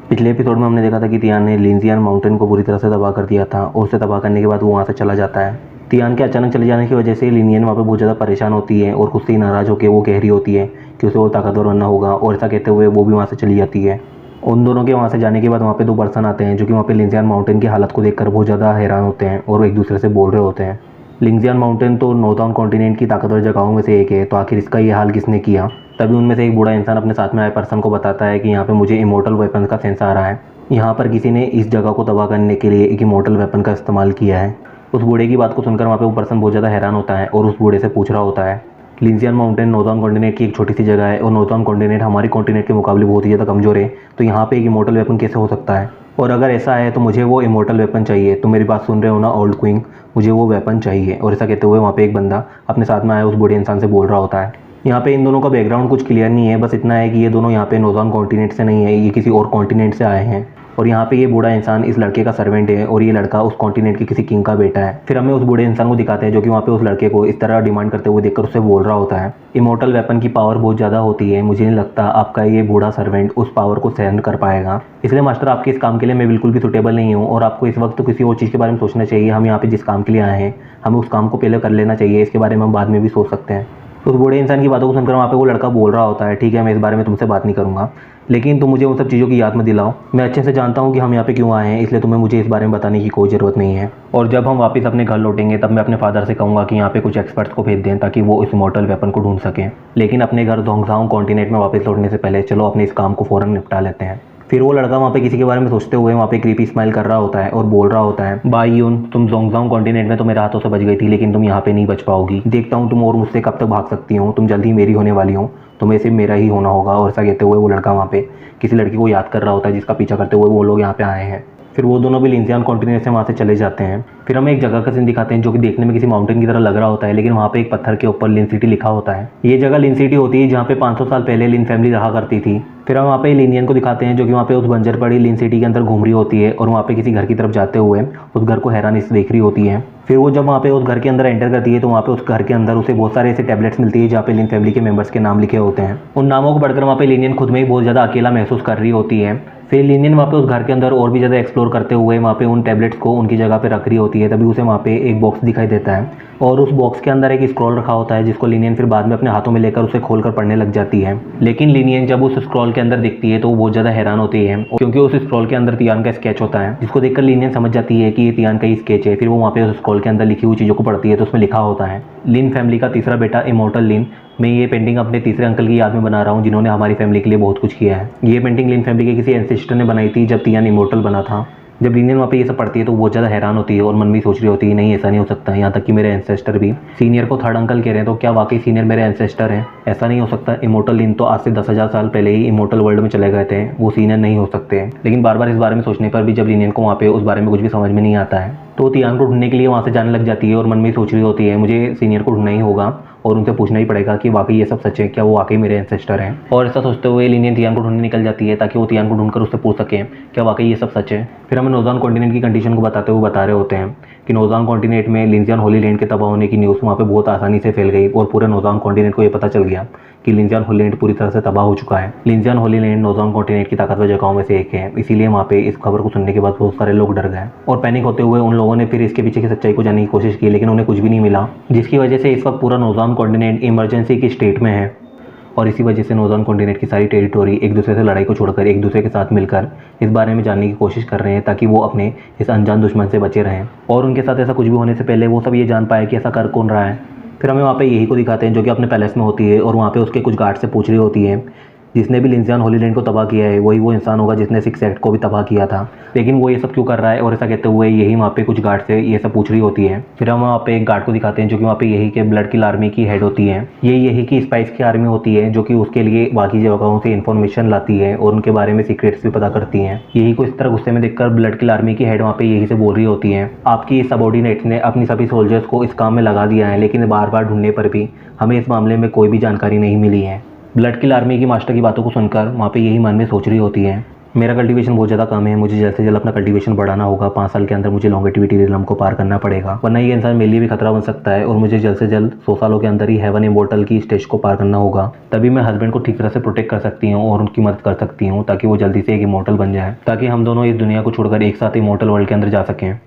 पिछले एपिसोड में हमने देखा था कि तियान ने लिंजियान माउंटेन को पूरी तरह से तबाह कर दिया था और उसे तबाह करने के बाद वो वहाँ से चला जाता है। तियान के अचानक चले जाने की वजह से लिनियन वहाँ पे बहुत ज़्यादा परेशान होती है और खुद से ही नाराज़ होकर वो कह रही होती है कि उसे और ताकतवर बनना होगा, और ऐसा कहते हुए वो भी वहाँ से चली जाती है। उन दोनों के वहाँ से जाने के बाद वहाँ पे दो पर्सन आते हैं जो कि वहाँ पे लिंजियान माउंटेन की हालत को देखकर बहुत ज़्यादा हैरान होते हैं और एक दूसरे से बोल रहे होते हैं। लिंजियान माउंटेन तो नॉर्थाउन कॉन्टिनेंट की ताकतवर जगहों में से एक है, तो आखिर इसका ये हाल किसने किया। तभी उनमें से एक बूढ़ा इंसान अपने साथ में आए पर्सन को बताता है कि यहाँ पे मुझे इमोर्टल वेपन का सेंस आ रहा है। यहाँ पर किसी ने इस जगह को तबाह करने के लिए एक इमोर्टल वेपन का इस्तेमाल किया है। उस बूढ़े की बात को सुनकर वहाँ पे वो पर्सन बहुत ज़्यादा हैरान होता है और उस बूढ़े से पूछ रहा होता है, लिंजियान माउंटेन नॉर्थाउन कॉन्टिनेंट की एक छोटी सी जगह है और नॉर्थाउन कॉन्टिनेंट हमारी कॉन्टिनेंट के मुकाबले बहुत ही ज़्यादा कमज़ोर है, तो यहाँ पे एक इमोर्टल वेपन कैसे हो सकता है, और अगर ऐसा है तो मुझे वो इमोर्टल वेपन चाहिए। तो मेरी बात सुन रहे हो ना ओल्ड क्वीन, मुझे वो वेपन चाहिए। और ऐसा कहते हुए वहाँ पे एक बंदा अपने साथ में आए उस बूढ़े इंसान से बोल रहा होता है। यहाँ पे इन दोनों का बैकग्राउंड कुछ क्लियर नहीं है, बस इतना है कि ये दोनों यहाँ पे नॉर्थाउन कॉन्टिनेंट से नहीं है, ये किसी और कॉन्टिनेंट से आए हैं। और यहाँ पे ये बूढ़ा इंसान इस लड़के का सर्वेंट है और ये लड़का उस कॉन्टिनेंट के किसी किंग का बेटा है। फिर हमें उस बूढ़े इंसान को दिखाते हैं जो कि वहाँ पे उस लड़के को इस तरह डिमांड करते हुए देखकर उससे बोल रहा होता है, इमोर्टल वेपन की पावर बहुत ज़्यादा होती है, मुझे नहीं लगता आपका ये बूढ़ा सर्वेंट उस पावर को सहन कर पाएगा, इसलिए मास्टर आपके इस काम के लिए मैं बिल्कुल भी सुटेबल नहीं हूँ और आपको इस वक्त तो किसी और चीज़ के बारे में सोचना चाहिए। हम यहाँ पे जिस काम के लिए आए हैं हमें उस काम को पहले कर लेना चाहिए, इसके बारे में हम बाद में भी सोच सकते हैं। उस बूढ़े इंसान की बातों को सुनकर वहाँ पे वो लड़का बोल रहा होता है, ठीक है मैं इस बारे में तुमसे बात नहीं करूँगा, लेकिन तुम मुझे उन सब चीज़ों की याद मत दिलाओ। मैं अच्छे से जानता हूँ कि हम यहाँ पे क्यों आए हैं, इसलिए तुम्हें मुझे इस बारे में बताने की कोई ज़रूरत नहीं है। और जब हम वापस अपने घर लौटेंगे तब मैं अपने फादर से कहूँगा कि यहाँ पे कुछ एक्सपर्ट्स को भेज दें ताकि वो इस इमोर्टल वेपन को ढूंढ सकें। लेकिन अपने घर जोंगजांग कॉन्टिनेंट में वापस लौटने से पहले चलो अपने इस काम को फ़ौरन निपटा लेते हैं। फिर वो लड़का वहाँ पे किसी के बारे में सोचते हुए वहाँ पे क्रीपी स्माइल कर रहा होता है और बोल रहा होता है, बाई यून तुम जोंगजांग कॉन्टिनेंट में तो मेरे हाथों से बच गई थी, लेकिन तुम यहाँ पे नहीं बच पाओगी। देखता हूँ तुम और मुझसे कब तक भाग सकती हो, तुम जल्दी ही मेरी होने वाली हो, तुम्हें सिर्फ मेरा ही होना होगा। और ऐसा कहते हुए वो लड़का वहाँ पे किसी लड़की को याद कर रहा होता है जिसका पीछा करते हुए वो लोग यहाँ पे आए हैं। फिर वो दोनों भी लिंजियान कॉन्टिनेंट से वहाँ से चले जाते हैं। फिर हमें एक जगह का सीन दिखाते हैं जो कि देखने में किसी माउंटेन की तरह लग रहा होता है, लेकिन वहाँ पे एक पत्थर के ऊपर लिन सिटी लिखा होता है। ये जगह लिन सिटी होती है जहाँ पे 500 साल पहले लिन फैमिली रहा करती थी। फिर हम वहाँ पे लिनियन को दिखाते हैं जो कि वहाँ पे उस बंजर पड़ी लिन सिटी के अंदर घूम रही होती है और वहाँ पे किसी घर की तरफ जाते हुए उस घर को हैरानी से देख रही होती है। फिर वो जब वहाँ पे उस घर के अंदर एंटर करती है तो वहाँ पे उस घर के अंदर उसे बहुत सारे ऐसे टैबलेट्स मिलती है जहाँ पे लिन फैमिली के मेंबर्स के नाम लिखे होते हैं। उन नामों को पढ़कर वहाँ पे लिनियन खुद में ही बहुत ज़्यादा अकेला महसूस कर रही होती है। फिर लिनियन वहाँ पे उस घर के अंदर और भी ज़्यादा एक्सप्लोर करते हुए वहाँ पे उन टैबलेट्स को उनकी जगह पे रख रही होती है। तभी उसे वहाँ पे एक बॉक्स दिखाई देता है और उस बॉक्स के अंदर एक स्क्रॉल रखा होता है जिसको लिनियन फिर बाद में अपने हाथों में लेकर उसे खोलकर पढ़ने लग जाती है। लेकिन लिनियन जब उस स्क्रॉल के अंदर दिखती है तो वो बहुत ज़्यादा हैरान होती है क्योंकि उस स्क्रॉल के अंदर तियान का स्केच होता है, जिसको देखकर लिनियन समझ जाती है कि ये तियान का ही स्केच है। फिर वो वहाँ पे उस स्क्रॉल के अंदर लिखी हुई चीज़ों को पढ़ती है तो उसमें लिखा होता है, लिन फैमिली का तीसरा बेटा इमोर्टल लिन, मैं ये पेंटिंग अपने तीसरे अंकल की याद में बना रहा हूँ जिन्होंने हमारी फैमिली के लिए बहुत कुछ किया है। ये पेंटिंग लिन फैमिली के किसी एंसेस्टर ने बनाई थी जब तियान इमोर्टल बना था। जब लिनियन वहाँ पे ये सब पढ़ती है तो बहुत ज़्यादा हैरान होती है और मन में सोच रही होती है नहीं ऐसा नहीं हो सकता। यहाँ तक कि मेरे एंसेस्टर भी सीनियर को थर्ड अंकल कह रहे हैं, तो क्या वाकई सीनियर मेरे एंसेस्टर हैं? ऐसा नहीं हो सकता। इमोर्टल लिन तो आज से 10,000 साल पहले ही इमोर्टल वर्ल्ड में चले गए थे, वो सीनियर नहीं हो सकते। लेकिन बार बार इस बारे में सोचने पर भी जब लिनियन को वहाँ पे उस बारे में कुछ भी समझ में नहीं आता है तो तियान को ढूंढने के लिए वहाँ से जाने लग जाती है और मन में सोच रही होती है मुझे सीनियर को ढूंढना ही होगा और उनसे पूछना ही पड़ेगा कि वाकई ये सब सच है, क्या वो वाकई मेरे एंसेस्टर हैं। और ऐसा सोचते हुए लिनियन तियान को ढूंढने निकल जाती है ताकि वो तियान को ढूंढकर उससे पूछ सकें क्या वाकई ये सब सच है। फिर हमें नॉर्थाउन कॉन्टिनेंट की कंडीशन को बताते हुए बता रहे होते हैं कि नॉर्थाउन कॉन्टिनेंट में लिंजियान होली लैंड के तबाह होने की न्यूज़ वहाँ पे बहुत आसानी से फैल गई और पूरे नॉर्थाउन कॉन्टिनेंट को ये पता चल गया कि लिंजियान होली लैंड पूरी तरह से तबाह हो चुका है। लिंजियान होली लैंड नॉर्थाउन कॉन्टिनेंट की ताकतवर जगहों में से एक है, इसीलिए वहाँ पे इस खबर को सुनने के बाद बहुत सारे लोग डर गए और पैनिक होते हुए उन लोगों ने फिर इसके पीछे की सच्चाई को जानने की कोशिश की, लेकिन उन्हें कुछ भी नहीं मिला, जिसकी वजह से इस वक्त पूरा नॉर्थाउन कॉन्टिनेंट इमरजेंसी की स्टेट में है। और इसी वजह से नॉर्थाउन कॉन्टिनेंट की सारी टेरिटोरी एक दूसरे से लड़ाई को छोड़कर एक दूसरे के साथ मिलकर इस बारे में जानने की कोशिश कर रहे हैं ताकि वो अपने इस अनजान दुश्मन से बचे रहें और उनके साथ ऐसा कुछ भी होने से पहले वो सब ये जान पाए कि ऐसा कर कौन रहा है। फिर हमें वहाँ पे यही को दिखाते हैं जो कि अपने पैलेस में होती है और वहाँ पे उसके कुछ गार्ड से पूछ रही होती है जिसने भी लिंजियान होली लैंड को तबाह किया है वही वो इंसान होगा जिसने 6 एक्ट को भी तबाह किया था, लेकिन वो ये सब क्यों कर रहा है। और ऐसा कहते हुए यही वहाँ पे कुछ गार्ड से ये सब पूछ रही होती है। फिर हम वहाँ पे एक गार्ड को दिखाते हैं जो कि वहाँ पे यही के ब्लड किल आर्मी की हेड होती है। ये यही की स्पाइस की आर्मी होती है जो कि उसके लिए बाकी जगहों से इन्फॉर्मेशन लाती है और उनके बारे में सीक्रेट्स भी पता करती हैं। यही को इस तरह गुस्से में देखकर ब्लड किल आर्मी की हेड वहाँ पे यही से बोल रही होती है, आपकी सबॉर्डिनेट्स ने अपनी सभी सोल्जर्स को इस काम में लगा दिया है, लेकिन बार बार ढूंढने पर भी हमें इस मामले में कोई भी जानकारी नहीं मिली है। ब्लड किल आर्मी की मास्टर की बातों को सुनकर वहाँ पे यही मन में सोच रही होती है मेरा कल्टीवेशन बहुत ज़्यादा कम है, मुझे जल्द से जल्द अपना कल्टीवेशन बढ़ाना होगा। 5 साल के अंदर मुझे लॉन्गेटिविटी रिलम को पार करना पड़ेगा, वरना ये इंसान मेरे लिए भी खतरा बन सकता है और मुझे जल्द से जल्द 100 सालों के अंदर ही हेवन इमोर्टल की स्टेज को पार करना होगा। तभी मैं हस्बैंड को ठीक तरह से प्रोटेक्ट कर सकती हूँ और उनकी मदद कर सकती हूँ ताकि वो जल्दी से एक इमोर्टल बन जाए, ताकि हम दोनों इस दुनिया को छोड़कर एक साथ इमोर्टल वर्ल्ड के अंदर जा सकें।